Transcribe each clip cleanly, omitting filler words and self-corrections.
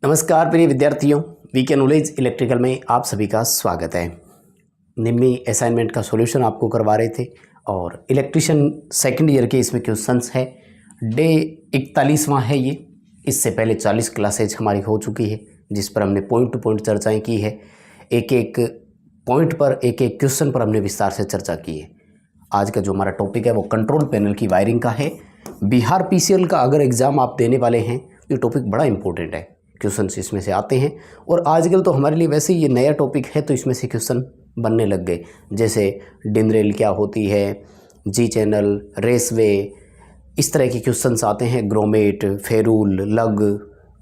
नमस्कार प्रिय विद्यार्थियों, वीके नॉलेज इलेक्ट्रिकल में आप सभी का स्वागत है। निम्मी असाइनमेंट का सॉल्यूशन आपको करवा रहे थे और इलेक्ट्रिशियन सेकंड ईयर के इसमें क्वेश्चंस है। डे 41वां है ये। इससे पहले 40 क्लासेज हमारी हो चुकी है जिस पर हमने पॉइंट टू पॉइंट चर्चाएं की है। एक एक पॉइंट पर एक एक क्वेश्चन पर हमने विस्तार से चर्चा की है। आज का जो हमारा टॉपिक है वो कंट्रोल पैनल की वायरिंग का है। बिहार पीसीएल का अगर एग्ज़ाम आप देने वाले हैं ये टॉपिक बड़ा इंपॉर्टेंट है। क्वेश्चन इसमें से आते हैं और आजकल तो हमारे लिए वैसे ही ये नया टॉपिक है तो इसमें से क्वेश्चन बनने लग गए। जैसे डिनरेल क्या होती है, जी चैनल, रेसवे, इस तरह के क्वेश्चंस आते हैं। ग्रोमेट, फेरूल, लग,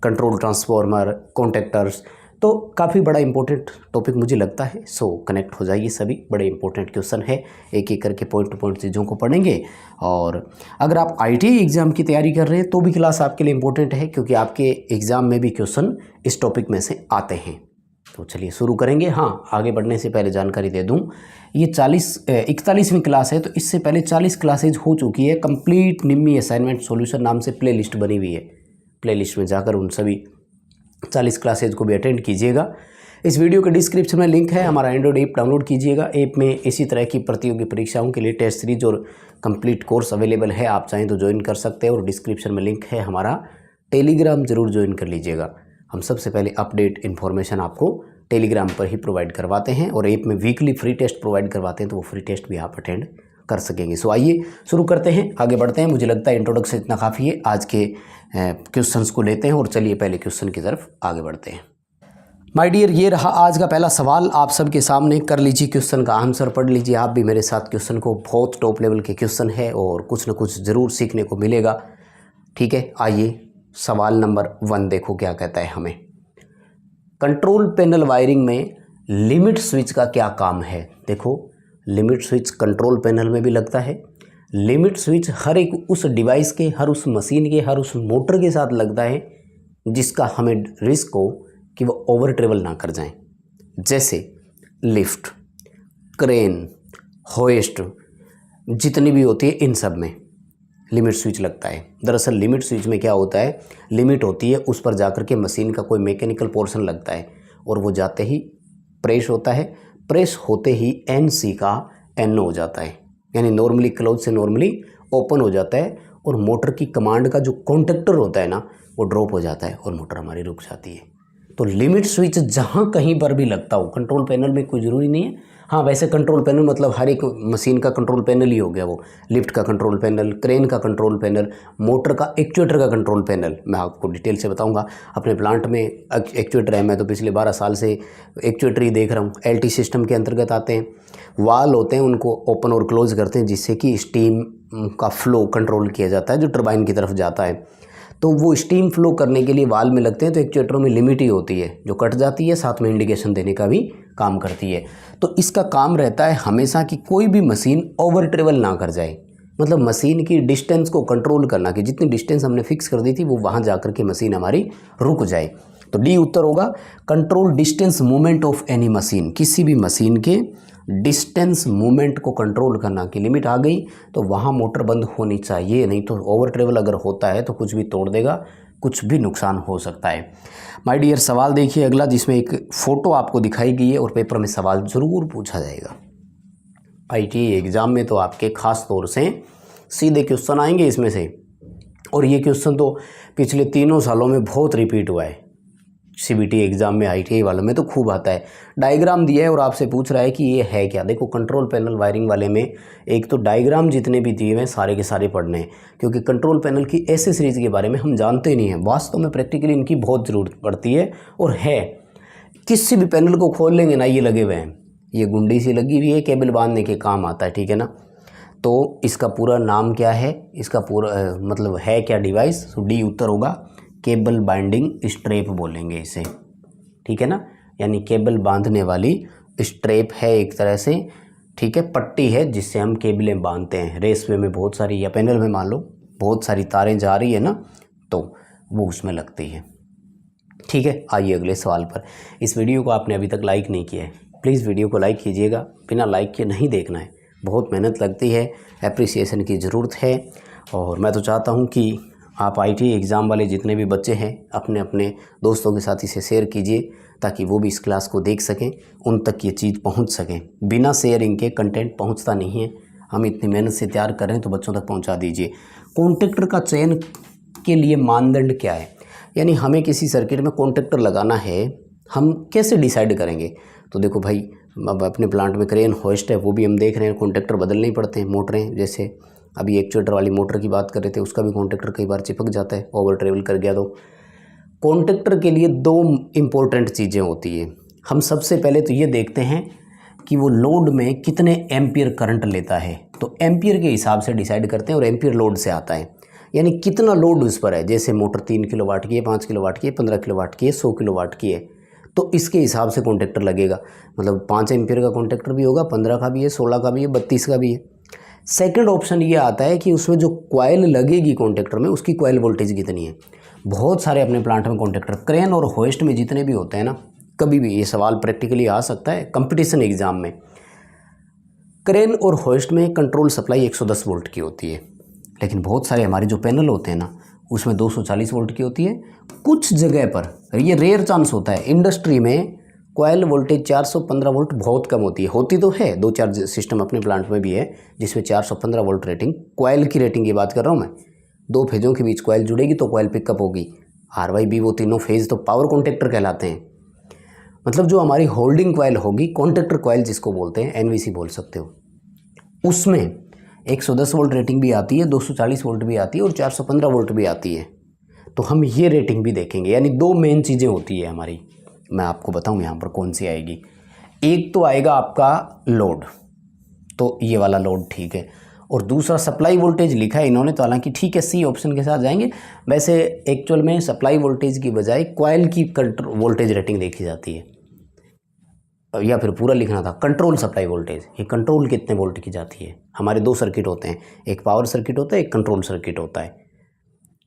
कंट्रोल ट्रांसफार्मर, कॉन्टेक्टर्स, तो काफ़ी बड़ा इंपॉर्टेंट टॉपिक मुझे लगता है। सो कनेक्ट हो जाइए, सभी बड़े इंपॉर्टेंट क्वेश्चन है। एक एक करके पॉइंट टू पॉइंट चीज़ों को पढ़ेंगे। और अगर आप आईटीआई एग्ज़ाम की तैयारी कर रहे हैं तो भी क्लास आपके लिए इंपॉर्टेंट है क्योंकि आपके एग्ज़ाम में भी क्वेश्चन इस टॉपिक में से आते हैं। तो चलिए शुरू करेंगे। हाँ, आगे बढ़ने से पहले जानकारी दे दूँ, ये 41वीं क्लास है तो इससे पहले 40 क्लासेज हो चुकी है। कंप्लीट निम्मी असाइनमेंट सॉल्यूशन नाम से प्ले लिस्ट बनी हुई है। प्ले लिस्ट में जाकर उन सभी 40 क्लासेज को भी अटेंड कीजिएगा। इस वीडियो के डिस्क्रिप्शन में लिंक है, हमारा एंड्रॉइड ऐप डाउनलोड कीजिएगा। ऐप में इसी तरह की प्रतियोगी परीक्षाओं के लिए टेस्ट सीरीज और कंप्लीट कोर्स अवेलेबल है। आप चाहें तो ज्वाइन कर सकते हैं और डिस्क्रिप्शन में लिंक है हमारा टेलीग्राम, ज़रूर ज्वाइन कर लीजिएगा। हम सबसे पहले अपडेट इन्फॉर्मेशन आपको टेलीग्राम पर ही प्रोवाइड करवाते हैं और ऐप में वीकली फ्री टेस्ट प्रोवाइड करवाते हैं तो वो फ्री टेस्ट भी आप अटेंड कर सकेंगे। सो आइए शुरू करते हैं, आगे बढ़ते हैं। मुझे लगता है इंट्रोडक्शन इतना काफ़ी है। आज के क्वेश्चंस को लेते हैं और चलिए पहले क्वेश्चन की तरफ आगे बढ़ते हैं। माय डियर, ये रहा आज का पहला सवाल आप सबके सामने। कर लीजिए क्वेश्चन का आंसर, पढ़ लीजिए आप भी मेरे साथ क्वेश्चन को। बहुत टॉप लेवल के क्वेश्चन है और कुछ न कुछ ज़रूर सीखने को मिलेगा। ठीक है, आइए सवाल नंबर 1 देखो क्या कहता है हमें। कंट्रोल पैनल वायरिंग में लिमिट स्विच का क्या काम है। देखो, लिमिट स्विच कंट्रोल पैनल में भी लगता है। लिमिट स्विच हर एक उस डिवाइस के, हर उस मशीन के, हर उस मोटर के साथ लगता है जिसका हमें रिस्क हो कि वो ओवर ट्रेवल ना कर जाएं। जैसे लिफ्ट, क्रेन, होइस्ट, जितनी भी होती है इन सब में लिमिट स्विच लगता है। दरअसल लिमिट स्विच में क्या होता है, लिमिट होती है, उस पर जाकर के मशीन का कोई मैकेनिकल पोर्शन लगता है और वो जाते ही प्रेस होता है। प्रेस होते ही NC का NO हो जाता है, यानी नॉर्मली क्लोज से नॉर्मली ओपन हो जाता है और मोटर की कमांड का जो कॉन्टेक्टर होता है ना वो ड्रॉप हो जाता है और मोटर हमारी रुक जाती है। तो लिमिट स्विच जहाँ कहीं पर भी लगता हो, कंट्रोल पैनल में कोई ज़रूरी नहीं है। हाँ, वैसे कंट्रोल पैनल मतलब हर एक मशीन का कंट्रोल पैनल ही हो गया। वो लिफ्ट का कंट्रोल पैनल, क्रेन का कंट्रोल पैनल, मोटर का, एक्चुएटर का कंट्रोल पैनल, मैं आपको डिटेल से बताऊंगा। अपने प्लांट में एक्चुएटर है, मैं तो पिछले 12 साल से एक्चुएटर ही देख रहा हूँ। LT सिस्टम के अंतर्गत आते हैं। वाल होते हैं, उनको ओपन और क्लोज करते हैं जिससे कि स्टीम का फ्लो कंट्रोल किया जाता है जो टरबाइन की तरफ जाता है। तो वो स्टीम फ्लो करने के लिए वाल में लगते हैं। तो एक्चुएटरों में लिमिट ही होती है जो कट जाती है, साथ में इंडिकेशन देने का भी काम करती है। तो इसका काम रहता है हमेशा कि कोई भी मशीन ओवर ट्रेवल ना कर जाए, मतलब मशीन की डिस्टेंस को कंट्रोल करना कि जितनी डिस्टेंस हमने फिक्स कर दी थी वो वहाँ जाकर के मशीन हमारी रुक जाए। तो डी उत्तर होगा, control distance movement of any machine. किसी भी मशीन के डिस्टेंस मूवमेंट को कंट्रोल करना की लिमिट आ गई तो वहाँ मोटर बंद होनी चाहिए, नहीं तो ओवर ट्रेवल अगर होता है तो कुछ भी तोड़ देगा, कुछ भी नुकसान हो सकता है। माय डियर, सवाल देखिए अगला, जिसमें एक फ़ोटो आपको दिखाई गई है और पेपर में सवाल ज़रूर पूछा जाएगा। ITI एग्ज़ाम में तो आपके ख़ास तौर से सीधे क्वेश्चन आएंगे इसमें से, और ये क्वेश्चन तो पिछले 3 सालों में बहुत रिपीट हुआ है। CBT एग्ज़ाम में, ITI वालों में तो खूब आता है। डायग्राम दिया है और आपसे पूछ रहा है कि ये है क्या। देखो, कंट्रोल पैनल वायरिंग वाले में एक तो डायग्राम जितने भी दिए हुए हैं सारे के सारे पढ़ने हैं क्योंकि कंट्रोल पैनल की ऐसे सीरीज़ के बारे में हम जानते नहीं हैं। वास्तव में प्रैक्टिकली इनकी बहुत ज़रूरत पड़ती है और है। किसी भी पैनल को खोल लेंगे ना, ये लगे हुए हैं, ये गुंडी सी लगी हुई है, केबल बांधने के काम आता है। ठीक है ना। तो इसका पूरा नाम क्या है, इसका पूरा मतलब है क्या डिवाइस। तो डी उत्तर होगा, केबल बाइंडिंग स्ट्रेप बोलेंगे इसे। ठीक है ना, यानी केबल बांधने वाली स्ट्रेप है एक तरह से। ठीक है, पट्टी है जिससे हम केबलें बांधते हैं। रेसवे में बहुत सारी, या पैनल में मान लो बहुत सारी तारें जा रही है ना, तो वो उसमें लगती है। ठीक है, आइए अगले सवाल पर। इस वीडियो को आपने अभी तक लाइक नहीं किया है, प्लीज़ वीडियो को लाइक कीजिएगा। बिना लाइक के नहीं देखना है, बहुत मेहनत लगती है, एप्रिसिएशन की ज़रूरत है। और मैं तो चाहता हूँ कि आप आईटी एग्ज़ाम वाले जितने भी बच्चे हैं अपने अपने दोस्तों के साथ इसे शेयर कीजिए ताकि वो भी इस क्लास को देख सकें, उन तक ये चीज़ पहुंच सकें। बिना शेयरिंग के कंटेंट पहुंचता नहीं है। हम इतनी मेहनत से तैयार कर रहे हैं तो बच्चों तक पहुंचा दीजिए। कॉन्ट्रैक्टर का चयन के लिए मानदंड क्या है, यानी हमें किसी सर्किट में कॉन्ट्रैक्टर लगाना है, हम कैसे डिसाइड करेंगे? तो देखो भाई, अब अपने प्लांट में क्रेन होस्ट है, वो भी हम देख रहे हैं, कॉन्ट्रैक्टर बदलने ही पड़ते हैं। मोटरें, जैसे अभी एक्चुएटर वाली मोटर की बात कर रहे थे, उसका भी कॉन्ट्रैक्टर कई बार चिपक जाता है, ओवर ट्रेवल कर गया। तो कॉन्ट्रैक्टर के लिए 2 इम्पोर्टेंट चीज़ें होती है। हम सबसे पहले तो ये देखते हैं कि वो लोड में कितने एम्पियर करंट लेता है, तो एम्पियर के हिसाब से डिसाइड करते हैं, और एम्पियर लोड से आता है, यानी कितना लोड उस पर है। जैसे मोटर 3 किलोवाट की है, 5 किलोवाट की है, 15 किलोवाट की है, 100 किलोवाट की है, तो इसके हिसाब से कॉन्ट्रैक्टर लगेगा। मतलब 5 एम्पियर का कॉन्ट्रैक्टर भी होगा, 15 का भी है, 16 का भी है, 32 का भी है। सेकंड ऑप्शन ये आता है कि उसमें जो कॉइल लगेगी कॉन्ट्रैक्टर में, उसकी कॉइल वोल्टेज कितनी है। बहुत सारे अपने प्लांट में कॉन्ट्रैक्टर, क्रेन और होस्ट में जितने भी होते हैं ना, कभी भी ये सवाल प्रैक्टिकली आ सकता है कंपटीशन एग्जाम में। क्रेन और होस्ट में कंट्रोल सप्लाई 110 वोल्ट की होती है, लेकिन बहुत सारे हमारे जो पैनल होते हैं ना, उसमें 240 वोल्ट की होती है। कुछ जगह पर ये रेयर चांस होता है, इंडस्ट्री में कॉइल वोल्टेज 415 वोल्ट बहुत कम होती है। होती तो है, 2-4 सिस्टम अपने प्लांट में भी है जिसमें 415 वोल्ट रेटिंग, कॉइल की रेटिंग की बात कर रहा हूँ मैं। 2 फेजों के बीच कॉइल जुड़ेगी तो कॉइल पिकअप होगी। RYB, वो तीनों फेज तो पावर कॉन्ट्रैक्टर कहलाते हैं। मतलब जो हमारी होल्डिंग कॉइल होगी, कॉन्ट्रैक्टर कॉइल जिसको बोलते हैं, NVC बोल सकते हो, उसमें 110 वोल्ट रेटिंग भी आती है, 240 वोल्ट भी आती है, और 415 वोल्ट भी आती है। तो हम ये रेटिंग भी देखेंगे, यानी 2 मेन चीज़ें होती है हमारी। मैं आपको बताऊं यहाँ पर कौन सी आएगी। एक तो आएगा आपका लोड, तो ये वाला लोड ठीक है, और दूसरा सप्लाई वोल्टेज लिखा है इन्होंने, तो हालांकि ठीक है, सी ऑप्शन के साथ जाएंगे। वैसे एक्चुअल में सप्लाई वोल्टेज की बजाय कॉइल की कंट्रोल वोल्टेज रेटिंग देखी जाती है, या फिर पूरा लिखना था कंट्रोल सप्लाई वोल्टेज। ये कंट्रोल कितने वोल्ट की जाती है। हमारे 2 सर्किट होते हैं, एक पावर सर्किट होता है, एक कंट्रोल सर्किट होता है।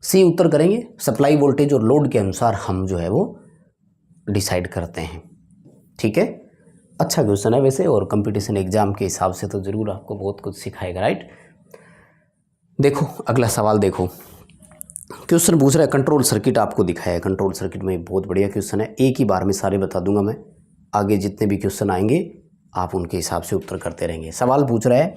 सी उत्तर करेंगे, सप्लाई वोल्टेज और लोड के अनुसार हम जो है वो डिसाइड करते हैं। ठीक है, अच्छा क्वेश्चन है वैसे, और कंपटीशन एग्जाम के हिसाब से तो ज़रूर आपको बहुत कुछ सिखाएगा, राइट। देखो अगला सवाल, देखो क्वेश्चन पूछ रहा है कंट्रोल सर्किट आपको दिखाया है। कंट्रोल सर्किट में बहुत बढ़िया क्वेश्चन है, एक ही बार में सारे बता दूंगा मैं। आगे जितने भी क्वेश्चन आएंगे आप उनके हिसाब से उत्तर करते रहेंगे। सवाल पूछ रहा है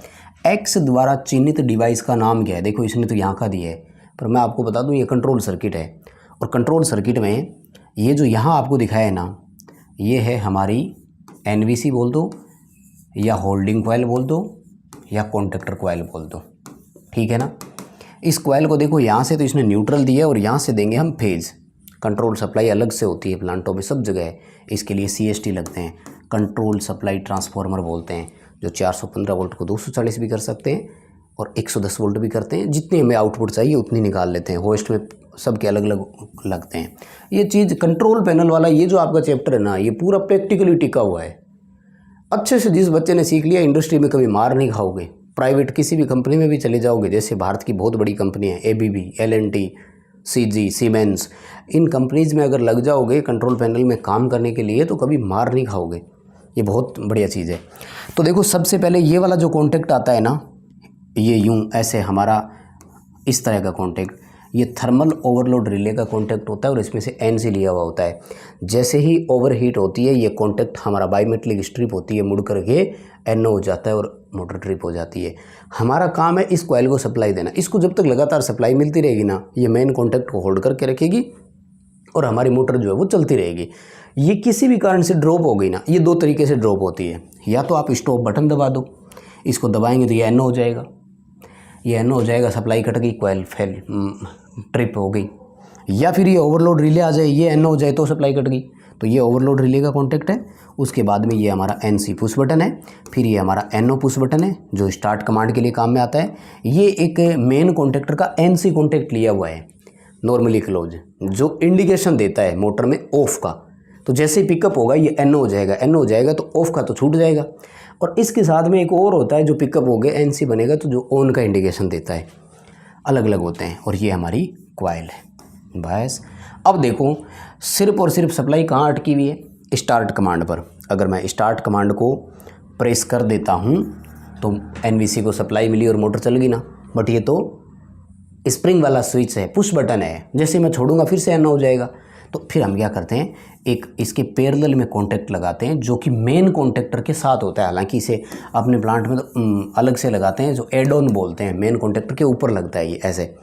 X द्वारा चिन्हित डिवाइस का नाम क्या है। देखो इसने तो यहाँ का दिया है, पर मैं आपको बता दूं ये कंट्रोल सर्किट है, और कंट्रोल सर्किट में ये जो यहाँ आपको दिखाया है ना, ये है हमारी NVC बोल दो, या होल्डिंग कॉइल बोल दो, या कॉन्ट्रैक्टर कॉइल बोल दो, ठीक है ना। इस कॉइल को देखो यहाँ से तो इसने न्यूट्रल दिया है, और यहाँ से देंगे हम फेज। कंट्रोल सप्लाई अलग से होती है प्लांटों में, सब जगह है, इसके लिए CST लगते हैं, कंट्रोल सप्लाई ट्रांसफार्मर बोलते हैं, जो 415 वोल्ट को 240 भी कर सकते हैं और 110 वोल्ट भी करते हैं। जितनी हमें आउटपुट चाहिए उतनी निकाल लेते हैं। होस्ट में सबके अलग अलग लगते हैं। ये चीज़ कंट्रोल पैनल वाला, ये जो आपका चैप्टर है ना, ये पूरा प्रैक्टिकली टिका हुआ है। अच्छे से जिस बच्चे ने सीख लिया, इंडस्ट्री में कभी मार नहीं खाओगे। प्राइवेट किसी भी कंपनी में भी चले जाओगे, जैसे भारत की बहुत बड़ी कंपनी है ABB, L&T, CG, सीमेंस, इन कंपनीज़ में अगर लग जाओगे कंट्रोल पैनल में काम करने के लिए तो कभी मार नहीं खाओगे। ये बहुत बढ़िया चीज़ है। तो देखो सबसे पहले ये वाला जो कॉन्टैक्ट आता है ना, ये यूँ ऐसे हमारा इस तरह का कॉन्टैक्ट, ये थर्मल ओवरलोड रिले का कॉन्टैक्ट होता है, और इसमें से NC लिया हुआ होता है। जैसे ही ओवरहीट होती है, ये कॉन्टैक्ट हमारा बाईमेटलिक स्ट्रिप होती है, मुड़ करके NO हो जाता है और मोटर ट्रिप हो जाती है। हमारा काम है इस कॉइल को सप्लाई देना। इसको जब तक लगातार सप्लाई मिलती रहेगी ना, ये मेन कॉन्टैक्ट को होल्ड करके रखेगी और हमारी मोटर जो है वो चलती रहेगी। ये किसी भी कारण से ड्रॉप हो गई ना, ये 2 तरीके से ड्रॉप होती है। या तो आप स्टॉप बटन दबा दो, इसको दबाएंगे तो ये NO हो जाएगा, ये NO हो जाएगा, सप्लाई कट गई, कॉइल फेल ट्रिप हो गई। या फिर ये ओवरलोड रिले आ जाए, ये NO हो जाए तो सप्लाई कट गई। तो ये ओवरलोड रिले का कॉन्टैक्ट है। उसके बाद में ये हमारा NC पुश बटन है, फिर ये हमारा NO पुश बटन है जो स्टार्ट कमांड के लिए काम में आता है। ये एक मेन कॉन्टैक्टर का NC कॉन्टैक्ट लिया हुआ है, नॉर्मली क्लोज, जो इंडिकेशन देता है मोटर में ऑफ का। तो जैसे ही पिकअप होगा ये NO हो जाएगा, NO हो जाएगा तो ऑफ का तो छूट जाएगा। और इसके साथ में एक और होता है जो पिकअप हो गया NC बनेगा तो जो ऑन का इंडिकेशन देता है। अलग अलग होते हैं। और ये हमारी कॉइल है बस। अब देखो सिर्फ और सिर्फ सप्लाई कहाँ अटकी हुई है, स्टार्ट कमांड पर। अगर मैं स्टार्ट कमांड को प्रेस कर देता हूँ तो NVC को सप्लाई मिली और मोटर चल गई ना, बट ये तो स्प्रिंग वाला स्विच है, पुश बटन है, जैसे मैं छोड़ूंगा फिर से ऑन हो जाएगा। तो फिर हम क्या करते हैं, एक इसके पैरेलल में कॉन्टैक्ट लगाते हैं जो कि मेन कॉन्टैक्टर के साथ होता है। हालांकि इसे अपने प्लांट में तो अलग से लगाते हैं, जो एड ऑन बोलते हैं, मेन कॉन्टैक्टर के ऊपर लगता है ये ऐसे।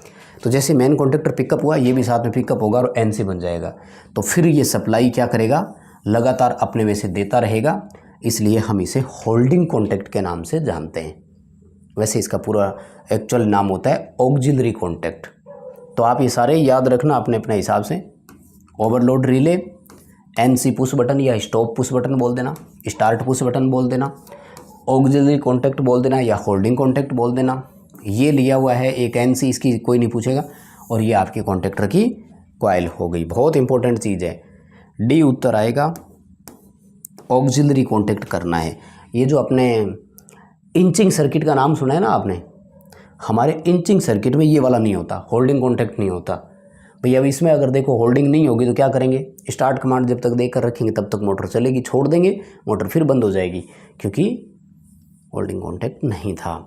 तो जैसे मेन कॉन्टैक्टर पिकअप हुआ, ये भी साथ में पिकअप होगा और NC बन जाएगा। तो फिर ये सप्लाई क्या करेगा, लगातार अपने में से देता रहेगा, इसलिए हम इसे होल्डिंग कॉन्टैक्ट के नाम से जानते हैं। वैसे इसका पूरा एक्चुअल नाम होता है ऑक्सिलरी कॉन्टैक्ट। तो आप ये सारे याद रखना अपने अपने हिसाब से। Overload relay, NC push button या स्टॉप पुश बटन बोल देना, स्टार्ट पुश बटन बोल देना, ऑक्सिलरी कॉन्टैक्ट बोल देना या होल्डिंग कॉन्टैक्ट बोल देना। ये लिया हुआ है एक NC, इसकी कोई नहीं पूछेगा, और ये आपके कॉन्टैक्टर की कॉइल हो गई। बहुत इंपॉर्टेंट चीज़ है। D उत्तर आएगा, ऑक्सिलरी कॉन्टैक्ट करना है। ये जो अपने इंचिंग सर्किट का नाम सुना है ना आपने, हमारे इंचिंग सर्किट में ये वाला नहीं होता, होल्डिंग कॉन्टैक्ट नहीं होता भैया। अब इसमें अगर देखो होल्डिंग नहीं होगी तो क्या करेंगे, स्टार्ट कमांड जब तक देकर रखेंगे तब तक मोटर चलेगी, छोड़ देंगे मोटर फिर बंद हो जाएगी, क्योंकि होल्डिंग कॉन्टैक्ट नहीं था।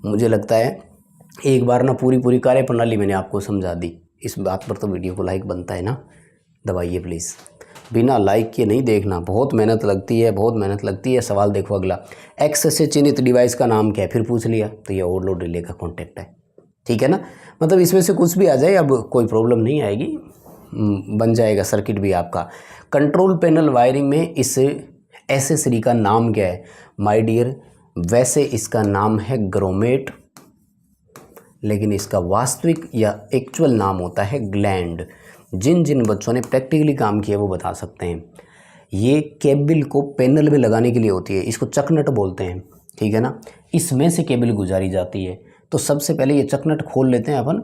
मुझे लगता है एक बार ना पूरी कार्य प्रणाली मैंने आपको समझा दी। इस बात पर तो वीडियो को लाइक बनता है ना, दबाइए प्लीज़। बिना लाइक के नहीं देखना, बहुत मेहनत लगती है, बहुत मेहनत लगती है। सवाल देखो अगला, X से चिन्हित डिवाइस का नाम क्या है, फिर पूछ लिया, तो ये ओवरलोड रिले का कॉन्टैक्ट है। ठीक है ना, मतलब इसमें से कुछ भी आ जाए अब कोई प्रॉब्लम नहीं आएगी, बन जाएगा सर्किट भी आपका। कंट्रोल पैनल वायरिंग में इस एसेसरी का नाम क्या है माय डियर, वैसे इसका नाम है ग्रोमेट, लेकिन इसका वास्तविक या एक्चुअल नाम होता है ग्लैंड। जिन जिन बच्चों ने प्रैक्टिकली काम किया वो बता सकते हैं। ये केबल को पैनल में लगाने के लिए होती है, इसको चकनट बोलते हैं। ठीक है ना, इसमें से केबल गुजारी जाती है। तो सबसे पहले ये चकनट खोल लेते हैं अपन,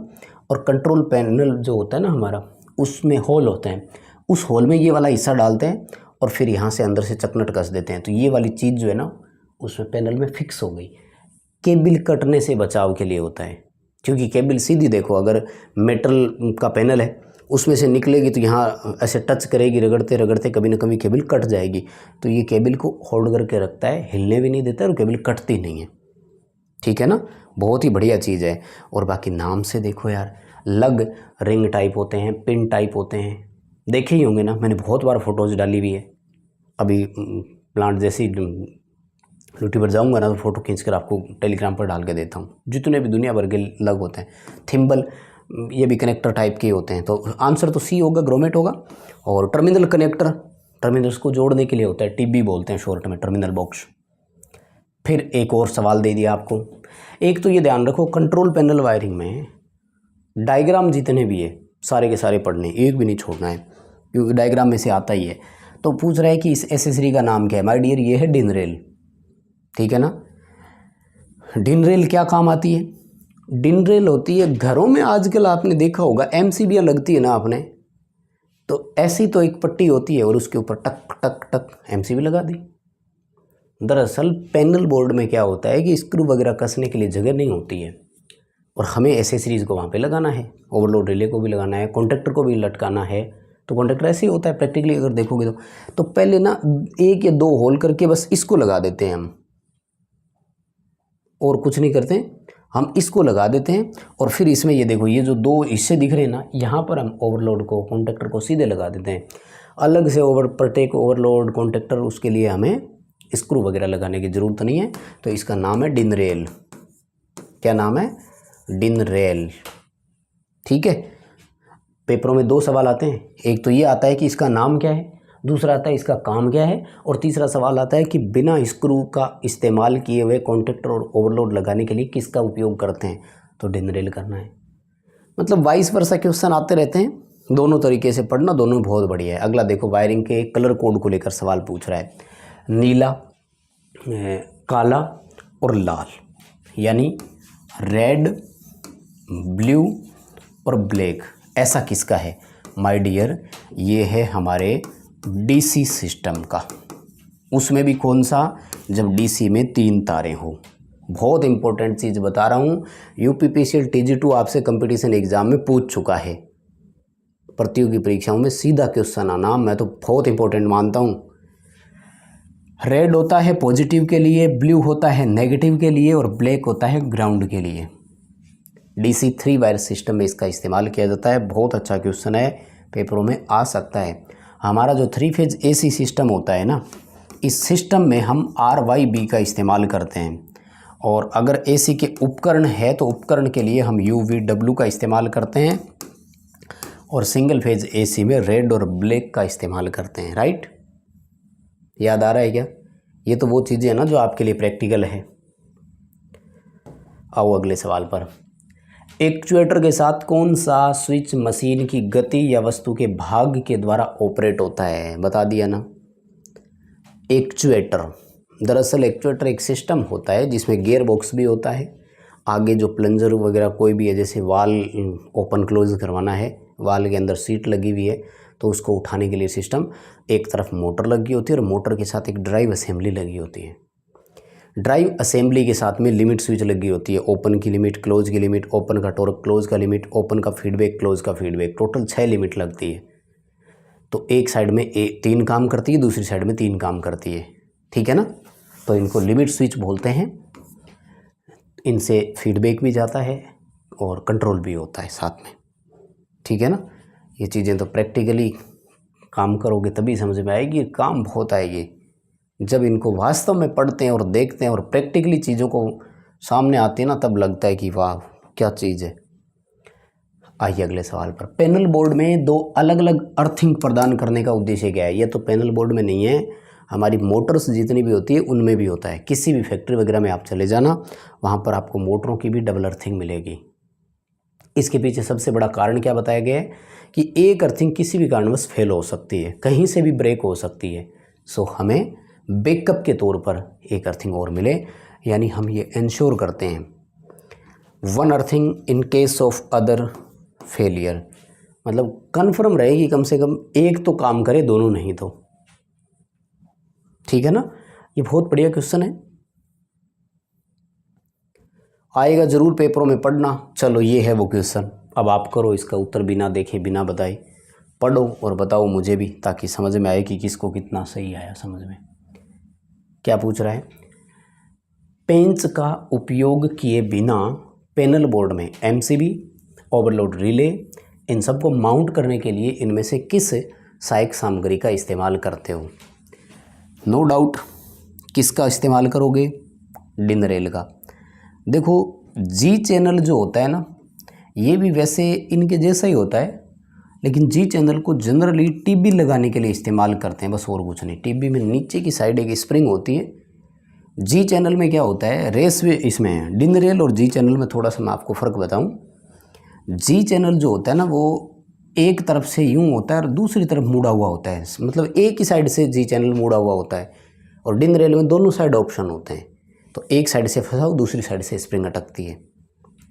और कंट्रोल पैनल जो होता है ना हमारा, उसमें होल होते हैं, उस होल में ये वाला हिस्सा डालते हैं और फिर यहाँ से अंदर से चकनट कस देते हैं। तो ये वाली चीज़ जो है ना उसमें पैनल में फिक्स हो गई। केबल कटने से बचाव के लिए होता है, क्योंकि केबल सीधी देखो, अगर मेटल का पैनल है उसमें से निकलेगी तो यहाँ ऐसे टच करेगी, रगड़ते रगड़ते कभी ना कभी केबल कट जाएगी। तो ये केबल को होल्ड करके रखता है, हिलने भी नहीं देता और केबल कटती नहीं है। ठीक है ना, बहुत ही बढ़िया चीज़ है। और बाकी नाम से देखो यार, लग रिंग टाइप होते हैं, पिन टाइप होते हैं, देखे ही होंगे ना, मैंने बहुत बार फोटोज़ डाली हुई है। अभी प्लांट जैसी ड्यूटी पर जाऊंगा ना तो फ़ोटो खींचकर आपको टेलीग्राम पर डाल के देता हूँ। जितने भी दुनिया भर के लग होते हैं, थिम्बल, ये भी कनेक्टर टाइप के होते हैं। तो आंसर तो C होगा, ग्रोमेट होगा। और टर्मिनल कनेक्टर, टर्मिनल्स को जोड़ने के लिए होता है, TB बोलते हैं शॉर्ट में, टर्मिनल बॉक्स। फिर एक और सवाल दे दिया आपको। एक तो ये ध्यान रखो, कंट्रोल पैनल वायरिंग में डायग्राम जितने भी है सारे के सारे पढ़ने, एक भी नहीं छोड़ना है, क्योंकि डायग्राम में से आता ही है। तो पूछ रहा है कि इस एसेसरी का नाम क्या है माय डियर, ये है डिन रेल। ठीक है ना, डिन रेल क्या काम आती है, डिन रेल होती है घरों में, आजकल आपने देखा होगा MCBयाँ लगती है ना आपने, तो ऐसी तो एक पट्टी होती है और उसके ऊपर टक टक टक MCB लगा दी। दरअसल पैनल बोर्ड में क्या होता है कि स्क्रू वगैरह कसने के लिए जगह नहीं होती है, और हमें एसेसरीज़ को वहाँ पे लगाना है, ओवरलोड रिले को भी लगाना है, कॉन्टैक्टर को भी लटकाना है। तो कॉन्टैक्टर ऐसे ही होता है प्रैक्टिकली अगर देखोगे तो पहले ना 1 या 2 होल करके बस इसको लगा देते हैं हम, और कुछ नहीं करते, हम इसको लगा देते हैं। और फिर इसमें ये देखो, ये जो 2 हिस्से दिख रहे हैं ना, यहाँ पर हम ओवरलोड को, कॉन्टैक्टर को सीधे लगा देते हैं। अलग से प्रत्येक ओवरलोड कॉन्टैक्टर, उसके लिए हमें स्क्रू वगैरह लगाने की ज़रूरत नहीं है। तो इसका नाम है डिन रेल। क्या नाम है, डिन रेल। ठीक है, पेपरों में 2 सवाल आते हैं, एक तो ये आता है कि इसका नाम क्या है, दूसरा आता है इसका काम क्या है, और तीसरा सवाल आता है कि बिना स्क्रू का इस्तेमाल किए हुए कॉन्टैक्टर और ओवरलोड लगाने के लिए किसका उपयोग करते हैं। तो डिन रेल करना है। मतलब वाइस वर्सा क्वेश्चन आते रहते हैं, दोनों तरीके से पढ़ना, दोनों बहुत बढ़िया है। अगला देखो, वायरिंग के कलर कोड को लेकर सवाल पूछ रहा है, नीला, काला और लाल, यानी रेड, ब्लू और ब्लैक, ऐसा किसका है माय डियर, ये है हमारे DC सिस्टम का। उसमें भी कौन सा, जब DC में 3 तारें हो। बहुत इंपॉर्टेंट चीज़ बता रहा हूँ, UPPCL TG2 आपसे कंपटीशन एग्जाम में पूछ चुका है, प्रतियोगी परीक्षाओं में सीधा क्वेश्चन आना मैं तो बहुत इंपॉर्टेंट मानता हूँ। रेड होता है पॉजिटिव के लिए, ब्लू होता है नेगेटिव के लिए, और ब्लैक होता है ग्राउंड के लिए। DC3 वायर सिस्टम में इसका इस्तेमाल किया जाता है। बहुत अच्छा क्वेश्चन है, पेपरों में आ सकता है। हमारा जो 3 फेज AC सिस्टम होता है ना, इस सिस्टम में हम RYB का इस्तेमाल करते हैं। और अगर AC के उपकरण है तो उपकरण के लिए हम UVW का इस्तेमाल करते हैं, और सिंगल फेज AC में रेड और ब्लैक का इस्तेमाल करते हैं। राइट, याद आ रहा है क्या? ये तो वो चीज़ें हैं ना जो आपके लिए प्रैक्टिकल है। आओ अगले सवाल पर। एक्चुएटर के साथ कौन सा स्विच मशीन की गति या वस्तु के भाग के द्वारा ऑपरेट होता है? बता दिया ना, एक्चुएटर। दरअसल एक्चुएटर एक सिस्टम होता है जिसमें गियर बॉक्स भी होता है, आगे जो प्लंजर वगैरह कोई भी है, जैसे वाल ओपन क्लोज करवाना है, वाल के अंदर सीट लगी हुई है तो उसको उठाने के लिए सिस्टम, एक तरफ मोटर लगी होती है और मोटर के साथ एक ड्राइव असेंबली लगी होती है। ड्राइव असेंबली के साथ में लिमिट स्विच लगी होती है, ओपन की लिमिट, क्लोज की लिमिट, ओपन का टॉर्क, क्लोज का लिमिट, ओपन का फीडबैक, क्लोज का फीडबैक, टोटल 6 लिमिट लगती है। तो एक साइड में 3 काम करती है, दूसरी साइड में 3 काम करती है। ठीक है ना, तो इनको लिमिट स्विच बोलते हैं। इनसे फीडबैक भी जाता है और कंट्रोल भी होता है साथ में। ठीक है ना, ये चीज़ें तो प्रैक्टिकली काम करोगे तभी समझ में आएगी, काम बहुत आएगी। जब इनको वास्तव में पढ़ते हैं और देखते हैं और प्रैक्टिकली चीज़ों को सामने आती है ना, तब लगता है कि वाह क्या चीज़ है। आइए अगले सवाल पर। पैनल बोर्ड में 2 अलग अलग अर्थिंग प्रदान करने का उद्देश्य क्या है? ये तो पैनल बोर्ड में नहीं है, हमारी मोटर्स जितनी भी होती है उनमें भी होता है। किसी भी फैक्ट्री वगैरह में आप चले जाना, वहाँ पर आपको मोटरों की भी डबल अर्थिंग मिलेगी। इसके पीछे सबसे बड़ा कारण क्या बताया गया है कि एक अर्थिंग किसी भी कारणवश फेल हो सकती है, कहीं से भी ब्रेक हो सकती है। सो हमें बैकअप के तौर पर एक अर्थिंग और मिले, यानी हम ये इंश्योर करते हैं 1 earthing in case of other failure, मतलब कन्फर्म रहेगी कम से कम एक तो काम करे, दोनों नहीं तो। ठीक है ना, ये बहुत बढ़िया क्वेश्चन है, आएगा जरूर पेपरों में, पढ़ना। चलो ये है वो क्वेश्चन, अब आप करो इसका उत्तर बिना देखे बिना बताए, पढ़ो और बताओ मुझे भी, ताकि समझ में आए कि किसको कितना सही आया समझ में। क्या पूछ रहा है? पेंच का उपयोग किए बिना पैनल बोर्ड में MCB, ओवरलोड रिले, इन सबको माउंट करने के लिए इनमें से किस सहायक सामग्री का इस्तेमाल करते हो? नो डाउट किसका इस्तेमाल करोगे? डिन रेल का। देखो G चैनल जो होता है ना, ये भी वैसे इनके जैसा ही होता है, लेकिन G चैनल को जनरली TB लगाने के लिए इस्तेमाल करते हैं, बस और कुछ नहीं। TB में नीचे की साइड एक स्प्रिंग होती है। G चैनल में क्या होता है, रेसवे इसमें है। डिन रेल और G चैनल में थोड़ा सा मैं आपको फ़र्क बताऊं। G चैनल जो होता है ना, वो एक तरफ से यूं होता है और दूसरी तरफ मुड़ा हुआ होता है, मतलब एक ही साइड से G चैनल मुड़ा हुआ होता है। और डिन रेल में दोनों साइड ऑप्शन होते हैं, तो एक साइड से फंसाओ, दूसरी साइड से स्प्रिंग अटकती है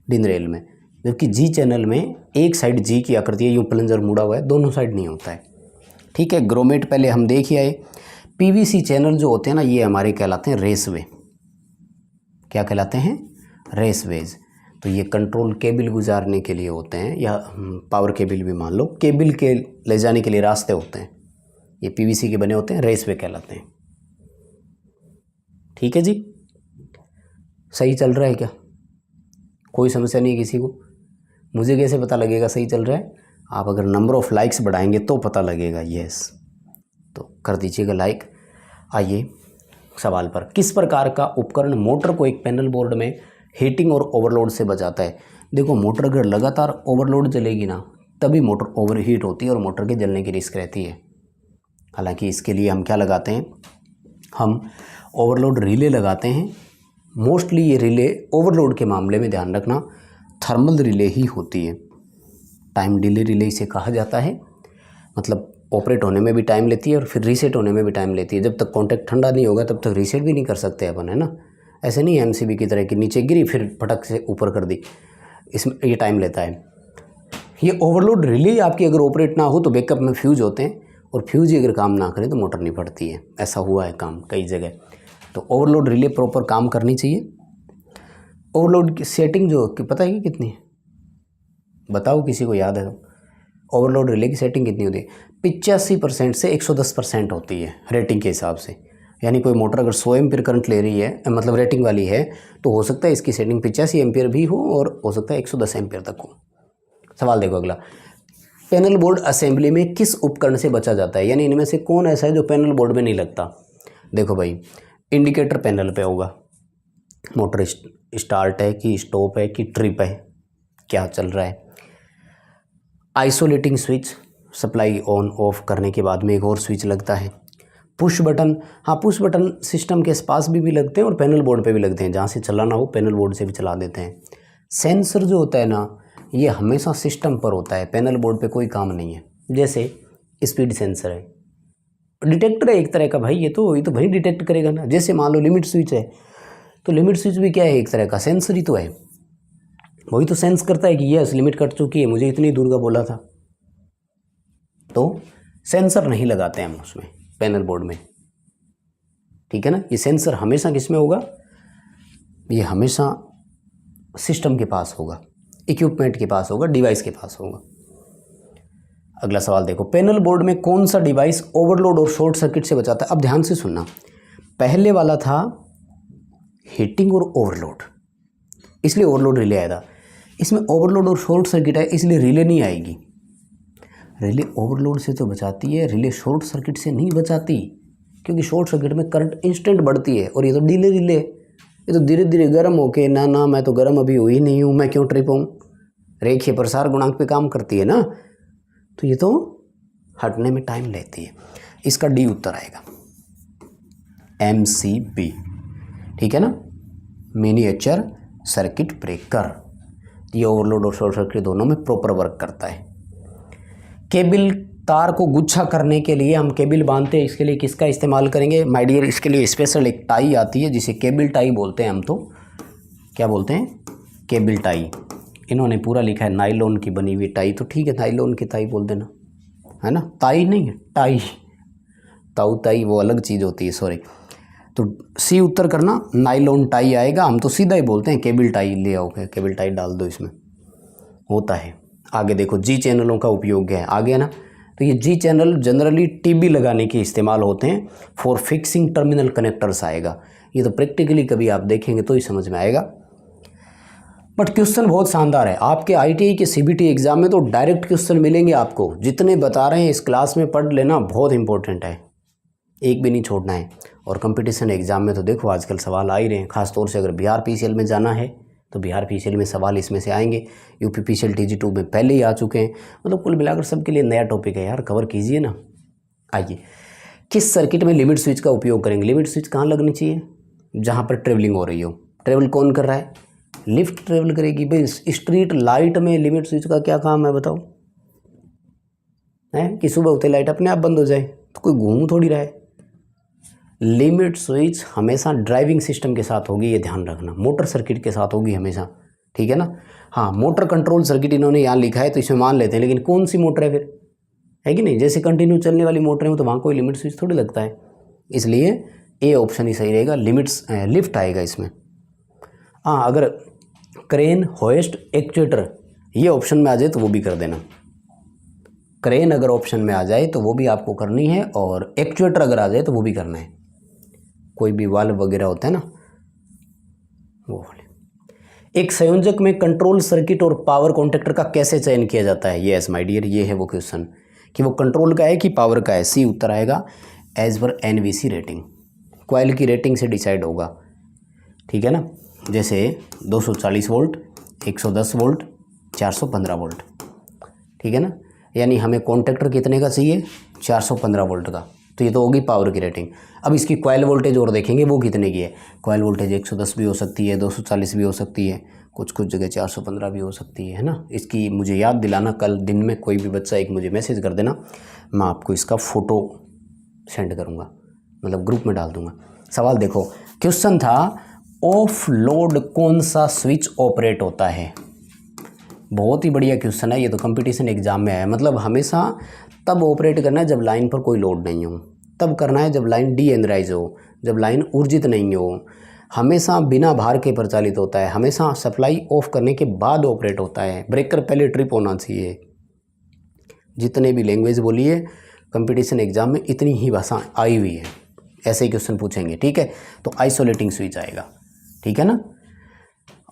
डिन रेल में। जबकि G चैनल में एक साइड G की आकृति है, यूँ प्लंजर मुड़ा हुआ है, दोनों साइड नहीं होता है। ठीक है, ग्रोमेट पहले हम देख ही आए। PVC चैनल जो होते हैं ना, ये हमारे कहलाते हैं रेसवे। क्या कहलाते हैं? रेसवेज। तो ये कंट्रोल केबल गुजारने के लिए होते हैं, या पावर केबल भी मान लो, केबल के ले जाने के लिए रास्ते होते हैं, ये PVC के बने होते हैं, रेसवे कहलाते हैं। ठीक है जी, सही चल रहा है क्या? कोई समस्या नहीं किसी को? मुझे कैसे पता लगेगा सही चल रहा है? आप अगर नंबर ऑफ़ लाइक्स बढ़ाएंगे तो पता लगेगा। यस, तो कर दीजिएगा लाइक। आइए सवाल पर। किस प्रकार का उपकरण मोटर को एक पैनल बोर्ड में हीटिंग और ओवरलोड से बचाता है? देखो, मोटर अगर लगातार ओवरलोड चलेगी ना, तभी मोटर ओवरहीट होती है और मोटर के जलने की रिस्क रहती है। हालांकि इसके लिए हम क्या लगाते हैं, हम ओवरलोड रिले लगाते हैं। मोस्टली ये रिले ओवरलोड के मामले में ध्यान रखना थर्मल रिले ही होती है। टाइम डिले रिले इसे कहा जाता है, मतलब ऑपरेट होने में भी टाइम लेती है और फिर रीसेट होने में भी टाइम लेती है। जब तक कॉन्टैक्ट ठंडा नहीं होगा तब तक रीसेट भी नहीं कर सकते अपन, है ना। ऐसे नहीं MCB की तरह कि नीचे गिरी फिर फटक से ऊपर कर दी, इसमें ये टाइम लेता है। ये ओवरलोड रिले आपकी अगर ऑपरेट ना हो तो बैकअप में फ्यूज होते हैं, और फ्यूज ही अगर काम ना करे तो मोटर नहीं फटती है। ऐसा हुआ है काम कई जगह। तो ओवरलोड रिले प्रॉपर काम करनी चाहिए। ओवरलोड की सेटिंग जो कि पता है कि कितनी है? बताओ, किसी को याद है तो। ओवरलोड रिले की सेटिंग कितनी होती है? 85% से 110% होती है रेटिंग के हिसाब से। यानी कोई मोटर अगर 100 एम्पीयर करंट ले रही है, मतलब रेटिंग वाली है, तो हो सकता है इसकी सेटिंग 85 एम्पीयर भी हो और हो सकता है 110 एम्पीयर तक हो। सवाल देखो अगला, पैनल बोर्ड असेंबली में किस उपकरण से बचा जाता है, यानी इनमें से कौन ऐसा है जो पैनल बोर्ड में नहीं लगता। देखो भाई, इंडिकेटर पैनल पे होगा, मोटर स्टार्ट है कि स्टॉप है कि ट्रिप है, क्या चल रहा है। Isolating switch, supply on off करने के बाद में एक और स्विच लगता है। पुश बटन, हाँ पुश बटन सिस्टम के पास भी लगते हैं और पैनल बोर्ड पे भी लगते हैं, जहाँ से चलाना हो पैनल बोर्ड से भी चला देते हैं। सेंसर जो होता है ना, ये हमेशा सिस्टम पर होता है, पैनल बोर्ड पे कोई काम नहीं है। जैसे स्पीड सेंसर है, डिटेक्टर है एक तरह का भाई, ये तो भाई डिटेक्ट करेगा ना। जैसे मान लो लिमिट स्विच है, तो लिमिट स्विच भी क्या है, एक तरह का सेंसर ही तो है, वही तो सेंस करता है कि यस लिमिट कट चुकी है, मुझे इतनी दूर का बोला था। तो सेंसर नहीं लगाते हैं हम उसमें पैनल बोर्ड में, ठीक है ना। ये सेंसर हमेशा किस में होगा, ये हमेशा सिस्टम के पास होगा, इक्विपमेंट के पास होगा, डिवाइस के पास होगा। अगला सवाल देखो, पैनल बोर्ड में कौन सा डिवाइस ओवरलोड और शॉर्ट सर्किट से बचाता है। अब ध्यान से सुनना, पहले वाला था हीटिंग और ओवरलोड, इसलिए ओवरलोड रिले आया था। इसमें ओवरलोड और शॉर्ट सर्किट है, इसलिए रिले नहीं आएगी। रिले ओवरलोड से तो बचाती है, रिले शॉर्ट सर्किट से नहीं बचाती, क्योंकि शॉर्ट सर्किट में करंट इंस्टेंट बढ़ती है और ये तो डिले रिले, ये तो धीरे धीरे गर्म होके, ना मैं तो गर्म अभी हुई नहीं हूँ, मैं क्यों ट्रिप हूँ, रेखीय प्रसार गुणांक पे काम करती है ना, तो ये तो हटने में टाइम लेती है। इसका डी उत्तर आएगा, MCB, ठीक है ना, मिनिएचर सर्किट ब्रेकर। ये ओवरलोड और शॉर्ट सर्किट दोनों में प्रॉपर वर्क करता है। केबल तार को गुच्छा करने के लिए हम केबल बांधते हैं, इसके लिए किसका इस्तेमाल करेंगे माय डियर, इसके लिए स्पेशल एक टाई आती है जिसे केबल टाई बोलते हैं। हम तो क्या बोलते हैं, केबल टाई। इन्होंने पूरा लिखा है नाइलॉन की बनी हुई टाई, तो ठीक है नाइलॉन की टाई बोल देना, है ना, ताई नहीं है टाई, ताऊ ताई वो अलग चीज़ होती है, सॉरी। तो सी उत्तर करना, नाइलॉन टाई आएगा। हम तो सीधा ही बोलते हैं केबल टाई, ले आओ केबल टाई डाल दो, इसमें होता है। आगे देखो, जी चैनलों का उपयोग है, आ गया ना। तो ये जी चैनल जनरली टीबी लगाने के इस्तेमाल होते हैं, फॉर फिक्सिंग टर्मिनल कनेक्टर्स आएगा। ये तो प्रैक्टिकली कभी आप देखेंगे तो ही समझ में आएगा। बट क्वेश्चन बहुत शानदार है, आपके ITI के CBT एग्जाम में तो डायरेक्ट क्वेश्चन मिलेंगे आपको। जितने बता रहे हैं इस क्लास में पढ़ लेना, बहुत इंपॉर्टेंट है, एक भी नहीं छोड़ना है। और कंपटीशन एग्जाम में तो देखो आजकल सवाल आ ही रहे हैं, खासतौर से अगर बिहार PCL में जाना है तो बिहार PCL में सवाल इसमें से आएंगे। UP PCL TG2 में पहले ही आ चुके हैं, मतलब कुल मिलाकर सबके लिए नया टॉपिक है यार, कवर कीजिए ना। आइए, किस सर्किट में लिमिट स्विच का उपयोग करेंगे। लिमिट स्विच कहाँ लगनी चाहिए, जहाँ पर ट्रेवलिंग हो रही हो। ट्रेवल कौन कर रहा है, लिफ्ट ट्रेवल करेगी भाई। स्ट्रीट लाइट में लिमिट स्विच का क्या काम है बताओ, है कि सुबह होते लाइट अपने आप बंद हो जाए, तो कोई घूम थोड़ी रहा है। लिमिट स्विच हमेशा ड्राइविंग सिस्टम के साथ होगी, ये ध्यान रखना, मोटर सर्किट के साथ होगी हमेशा, ठीक है ना। हाँ, मोटर कंट्रोल सर्किट इन्होंने यहाँ लिखा है तो इसमें मान लेते हैं, लेकिन कौन सी मोटर है फिर, है कि नहीं। जैसे कंटिन्यू चलने वाली मोटर है तो वहाँ कोई लिमिट स्विच थोड़ी लगता है, इसलिए ए ऑप्शन ही सही रहेगा, लिफ्ट आएगा इसमें। हाँ, अगर क्रेन, होइस्ट, एक्चुएटर ये ऑप्शन में आ जाए तो वो भी कर देना। क्रेन अगर ऑप्शन में आ जाए तो वो भी आपको करनी है, और एक्चुएटर अगर आ जाए तो वो भी करना है। कोई भी वाल्व वगैरह होता है ना वो वाले। एक संयोजक में कंट्रोल सर्किट और पावर कॉन्टैक्टर का कैसे चयन किया जाता है। यस माय डियर, ये है वो क्वेश्चन कि वो कंट्रोल का है कि पावर का है। सी उत्तर आएगा, एज पर NVC रेटिंग, कॉइल की रेटिंग से डिसाइड होगा, ठीक है ना। जैसे 240 वोल्ट, 110 वोल्ट, 415 वोल्ट, ठीक है ना। यानी हमें कॉन्टैक्टर कितने का चाहिए, 415 वोल्ट का, तो ये तो होगी पावर की रेटिंग। अब इसकी कॉइल वोल्टेज और देखेंगे वो कितने की है। कॉइल वोल्टेज 110 भी हो सकती है, 240 भी हो सकती है, कुछ जगह 415 भी हो सकती है ना। इसकी मुझे याद दिलाना, कल दिन में कोई भी बच्चा एक मुझे मैसेज कर देना, मैं आपको इसका फ़ोटो सेंड करूँगा, मतलब ग्रुप में डाल दूँगा। सवाल देखो, क्वेश्चन था ऑफ लोड कौन सा स्विच ऑपरेट होता है। बहुत ही बढ़िया क्वेश्चन है, ये तो कंपटीशन एग्जाम में है। मतलब हमेशा तब ऑपरेट करना है जब लाइन पर कोई लोड नहीं हो, तब करना है जब लाइन डी एनर्जाइज हो, जब लाइन ऊर्जित नहीं हो। हमेशा बिना भार के प्रचालित होता है, हमेशा सप्लाई ऑफ करने के बाद ऑपरेट होता है। ब्रेकर पहले ट्रिप होना चाहिए। जितने भी लैंग्वेज बोलिए कंपटीशन एग्जाम में इतनी ही भाषा आई हुई है, ऐसे ही क्वेश्चन पूछेंगे, ठीक है। तो आइसोलेटिंग स्विच आएगा, ठीक है ना।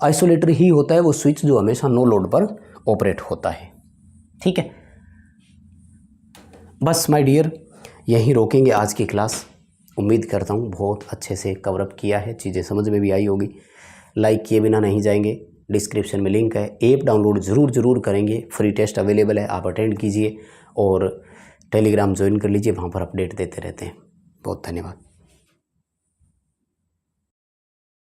आइसोलेटर ही होता है वो स्विच जो हमेशा नो लोड पर ऑपरेट होता है, ठीक है। बस माय डियर, यहीं रोकेंगे आज की क्लास। उम्मीद करता हूँ बहुत अच्छे से कवरअप किया है, चीज़ें समझ में भी आई होगी। लाइक किए बिना नहीं जाएंगे, डिस्क्रिप्शन में लिंक है, ऐप डाउनलोड ज़रूर करेंगे, फ्री टेस्ट अवेलेबल है, आप अटेंड कीजिए और टेलीग्राम ज्वाइन कर लीजिए, वहाँ पर अपडेट देते रहते हैं। बहुत धन्यवाद।